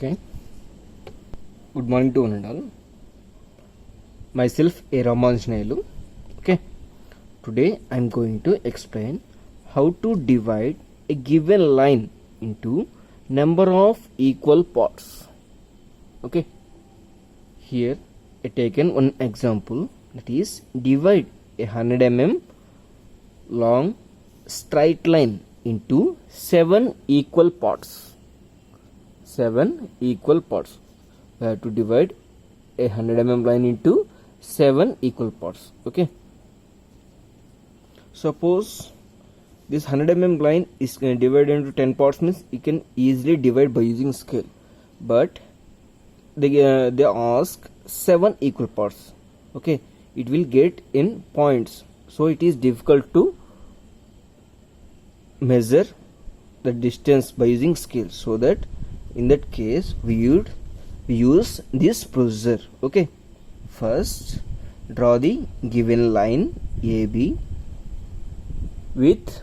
Okay. Good morning to one and all. Myself A. Ramanjanelu. Okay. Today I am going to explain how to divide a given line into number of equal parts. Okay. Here I taken one example, that is divide a 100 mm long straight line into 7 equal parts. 7 equal parts. We have to divide a 100 mm line into 7 equal parts. Okay. Suppose this 100 mm line is divided into 10 parts, means you can easily divide by using scale. But they ask 7 equal parts. Okay. It will get in points, so it is difficult to measure the distance by using scale. So that in that case we use this procedure. Okay. First draw the given line AB with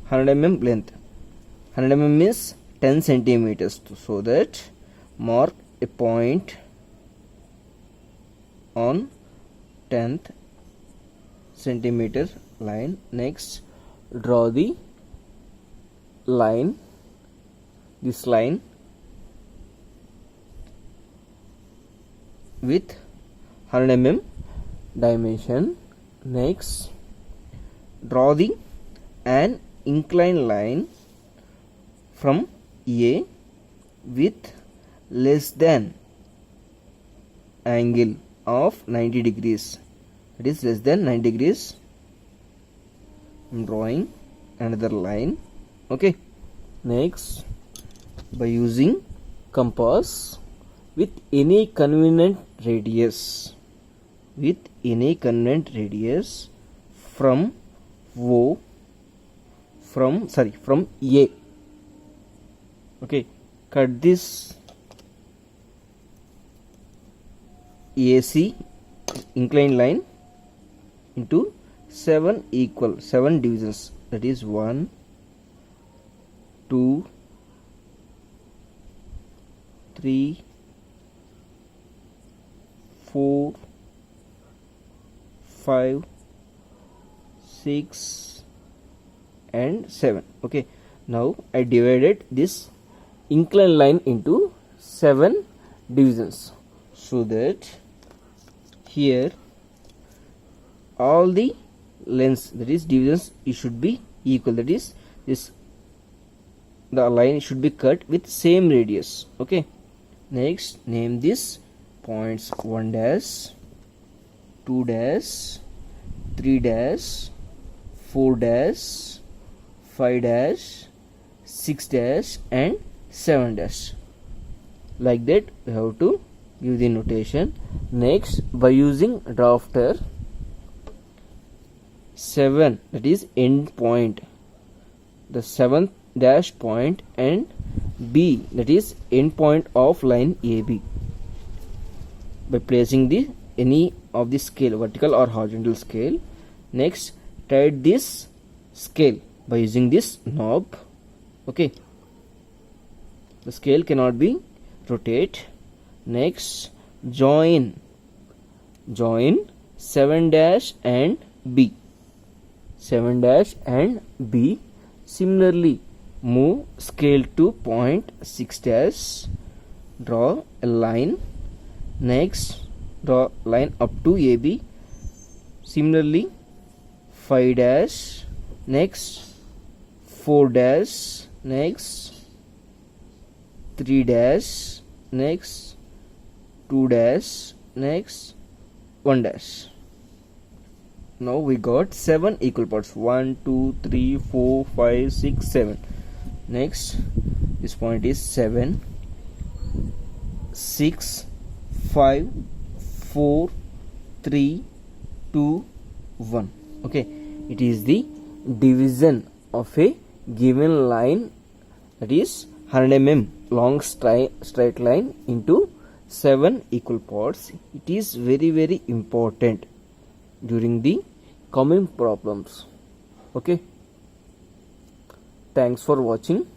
100 mm length. 100 mm means 10 centimeters. So that mark a point on 10th centimeter line. Next draw the line, this line with 100 mm dimension. Next draw the an inclined line from A with less than angle of 90 degrees, that is less than 90 degrees. I am drawing another line. Okay. Next, by using compass with any convenient radius, from A. Okay, cut this AC inclined line into 7 divisions, that is 1, 2, 3, 4, 5, 6 and 7. Okay. Now I divided this inclined line into 7 divisions, so that here all the lengths, that is divisions, it should be equal, that is the line should be cut with same radius. Okay. Next, name this points 1 dash, 2 dash, 3 dash, 4 dash, 5 dash, 6 dash and 7 dash. Like that we have to give the notation. Next, by using drafter, 7, that is end point, the 7th dash point, and B, that is end point of line AB, by placing the any of the scale, vertical or horizontal scale. Next, tight this scale by using this knob. Okay. The scale cannot be rotate. Next, join 7 dash and B. 7 dash and B. Similarly, move scale to point 6 dash. Draw a line. Next, draw line up to AB. Similarly, 5 dash. Next, 4 dash. Next, 3 dash. Next, 2 dash. Next, 1 dash. Now we got 7 equal parts. 1, 2, 3, 4, 5, 6, 7. Next, this point is 7, 6, 5, 4, 3, 2, 1. Okay. It is the division of a given line, that is 100 mm long straight line, into 7 equal parts. It is very important during the coming problems. Okay. Thanks for watching.